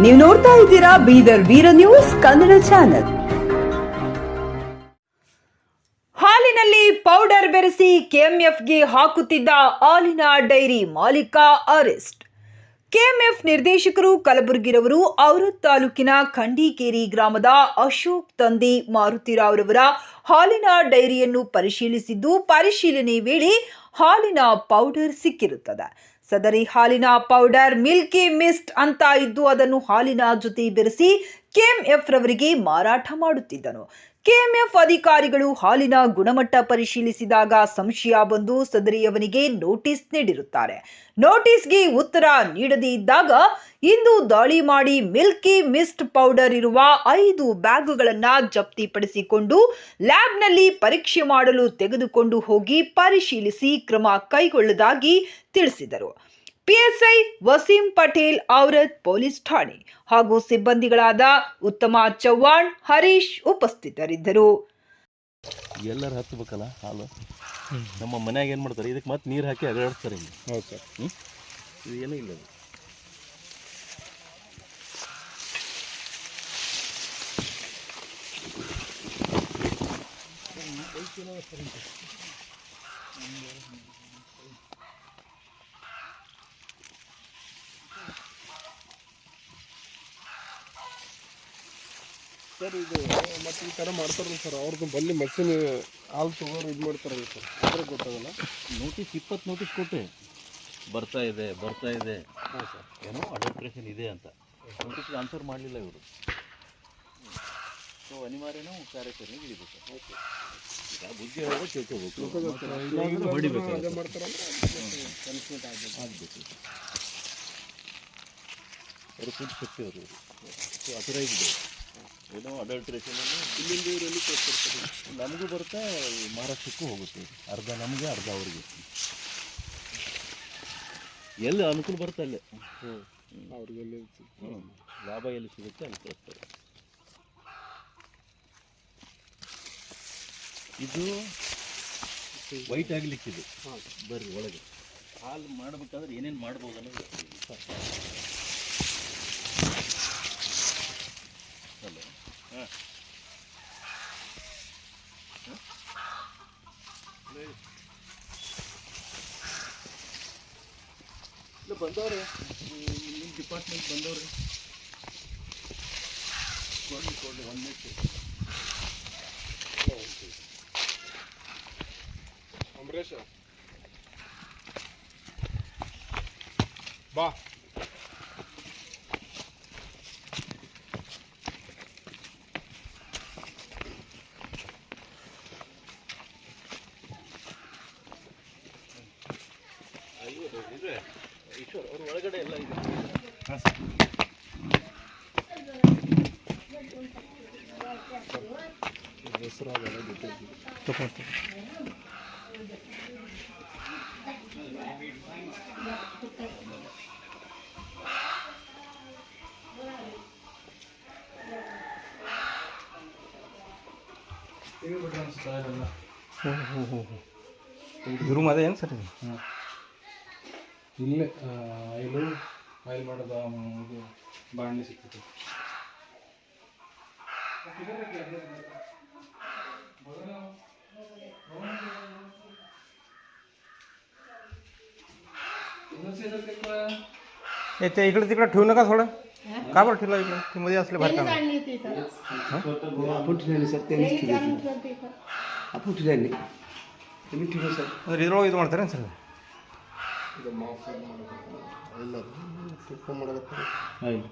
ನೀವು ನೋಡ್ತಾ ಇದ್ದೀರಾ ಬೀದರ್ ವೀರ ನ್ಯೂಸ್ ಕನ್ನಡ ಚಾನೆಲ್. ಹಾಲಿನಲ್ಲಿ ಪೌಡರ್ ಬೆರೆಸಿ ಕೆಎಂಎಫ್ಗೆ ಹಾಕುತ್ತಿದ್ದ ಹಾಲಿನ ಡೈರಿ ಮಾಲೀಕ ಅರೆಸ್ಟ್. ಕೆಎಂಎಫ್ ನಿರ್ದೇಶಕರು ಕಲಬುರಗಿರವರು ಔರದ್ ತಾಲೂಕಿನ ಖಂಡಿಕೇರಿ ಗ್ರಾಮದ ಅಶೋಕ್ ತಂದೆ ಮಾರುತಿರಾವ್ರವರ ಹಾಲಿನ ಡೈರಿಯನ್ನು ಪರಿಶೀಲಿಸಿದ್ದು, ಪರಿಶೀಲನೆ ವೇಳೆ ಹಾಲಿನ ಪೌಡರ್ ಸಿಕ್ಕಿರುತ್ತದೆ. ಸದರಿ ಹಾಲಿನ ಪೌಡರ್ ಮಿಲ್ಕಿ ಮಿಸ್ಟ್ ಅಂತ ಇದ್ದು ಅದನ್ನು ಹಾಲಿನ ಜೊತೆ ಬೆರೆಸಿ ಕೆಎಂಎಫ್ ರವರಿಗೆ ಮಾರಾಟ ಮಾಡುತ್ತಿದ್ದನು. ಕೆಎಂಎಫ್ ಅಧಿಕಾರಿಗಳು ಹಾಲಿನ ಗುಣಮಟ್ಟ ಪರಿಶೀಲಿಸಿದಾಗ ಸಂಶಯ ಬಂದು ಸದರಿಯವನಿಗೆ ನೋಟಿಸ್ ನೀಡಿರುತ್ತಾರೆ. ನೋಟಿಸ್ಗೆ ಉತ್ತರ ನೀಡದೇ ಇದ್ದಾಗ ಇಂದು ದಾಳಿ ಮಾಡಿ ಮಿಲ್ಕಿ ಮಿಸ್ಟ್ ಪೌಡರ್ ಇರುವ 5 ಬ್ಯಾಗುಗಳನ್ನು ಜಪ್ತಿಪಡಿಸಿಕೊಂಡು ಲ್ಯಾಬ್ನಲ್ಲಿ ಪರೀಕ್ಷೆ ಮಾಡಲು ತೆಗೆದುಕೊಂಡು ಹೋಗಿ ಪರಿಶೀಲಿಸಿ ಕ್ರಮ ಕೈಗೊಳ್ಳುವುದಾಗಿ ತಿಳಿಸಿದರು. ಪಿಎಸ್ಐ ವಸೀಂ ಪಟೇಲ್ ಔರದ್ ಪೊಲೀಸ್ ಠಾಣೆ ಹಾಗೂ ಸಿಬ್ಬಂದಿಗಳಾದ ಉತ್ತಮ ಚವ್ಹಾಣ್, ಹರೀಶ್ ಉಪಸ್ಥಿತರಿದ್ದರು. ಎಲ್ಲರೂ ಹತ್ತಬೇಕಲ್ಲ ಹಾಲು. ನಮ್ಮ ಮನ್ಯಾಗ ಏನು ಮಾಡ್ತಾರೆ, ಇದಕ್ಕೆ ಮತ್ತೆ ನೀರು ಹಾಕಿ ಅಗಾಡಿಸ್ತಾರೆ. ಹೌದು ಸರ್. ಇದು ಏನೂ ಇಲ್ಲ. ಸರ್ ಇದು ಮತ್ತು ಈ ಥರ ಮಾಡ್ತಾರಲ್ಲ ಸರ್, ಅವ್ರದ್ದು ಬಲ್ಲಿ ಮಷಿನ್ ಹಾಲು ತಗೋರು ಇದು ಮಾಡ್ತಾರಲ್ಲ ಸರ್, ಅದ್ರ ಗೊತ್ತಾಗಲ್ಲ. ನೋಟಿಸ್ 20 ನೋಟಿಸ್ ಕೊಟ್ಟೆ, ಬರ್ತಾ ಇದೆ ಹಾಂ ಸರ್, ಏನೋ ಅಡಲ್ಟ್ರೇಷನ್ ಇದೆ ಅಂತ. ನೋಟಿಸ್ಗೆ ಆನ್ಸರ್ ಮಾಡಲಿಲ್ಲ ಇವರು. ಸೊ ಅನಿವಾರ್ಯನೂ ಕಾರ್ಯಾಚರಣೆ ಹಿಡಿಬೇಕು. ಓಕೆ, ಈಗ ಬುದ್ಧಿ ಹೇಳೋದು ತಿಳ್ಕೋಬೇಕು, ಹೊಡಿಬೇಕು. ಅದೇ ಮಾಡ್ತಾರಲ್ಲ ಆಗಬೇಕು. ಅವರು ಫುಡ್ ಶಕ್ತಿ ಅವರು ಅಥರೈಸ್ಡ್. ಏನೋ ಅಡಲ್ಟ್ರೇಷನನ್ನು ಇಲ್ಲಿಂದ ಇವರಲ್ಲಿ ಕೊಡ್ತಾರೆ. ನಮಗೂ ಬರುತ್ತೆ, ಮಹಾರಾಷ್ಟ್ರಕ್ಕೂ ಹೋಗುತ್ತೆ. ಅರ್ಧ ನಮಗೆ, ಅರ್ಧ ಅವ್ರಿಗೆ. ಎಲ್ಲಿ ಅನುಕೂಲ ಬರುತ್ತೆ ಅಲ್ಲೇ ಅವ್ರಿಗೆಲ್ಲ ಲಾಭ ಎಲ್ಲಿ ಸಿಗುತ್ತೆ ಅಲ್ಲಿ ಕಳಿಸ್ತಾರೆ. ಇದು ವೈಟ್ ಆಗಲಿಕ್ಕಿದೆ. ಬರ್ರಿ ಒಳಗೆ ಹಾಲು ಮಾಡಬೇಕಾದ್ರೆ ಏನೇನು ಮಾಡ್ಬೋದು ಅನ್ನೋದು ಅಲ್ಲ. ಹಾಂ, ಇಲ್ಲ ಬಂದವ್ರೆ, ನಿಮ್ಮ ಡಿಪಾರ್ಟ್ಮೆಂಟ್ ಬಂದವ್ರೆ. ಕೊಡಲಿ 1 ಮಿನಿಟ್. ಅಂಬರೀಷ ಬಾ. ಇದೆ ಈಶ್ವರ್ ಅವ್ರ ಒಳಗಡೆ ಎಲ್ಲ ಇದೆ. ಹಾಂ ಸರ್. ಹೆಸರಾಗಲ್ಲ ಗೊತ್ತಿಲ್ಲ. ರೂಮ್ ಅದೇ ಏನು ಸರ್ ಇದು? ಹಾಂ, ಇಲ್ಲೇ ಆಯಿಲ್ ಮಾಡೋದು ಇದು ಬಾಣಲೆ ಸಿಗ್ತದೆ. ते इकडे तिकडे ठेवू नका थोडं. का बरं ठेवलं इकडे? ते मध्ये असले बाहेर काम. आपण ठेवले सर, त्यांनीच ठेवले. आपण ठेवले तुम्ही ठेवलं सर. ಇದ್ರೊಳಗೆ ಇದು ಮಾಡ್ತಾರೆ ಸರ್? ಇದು ಮಾಫ್ ಮಾಡೋದು ಇಲ್ಲ, ತುಪ್ಪ ಮಾಡೋದು. ಆಯಿಲ್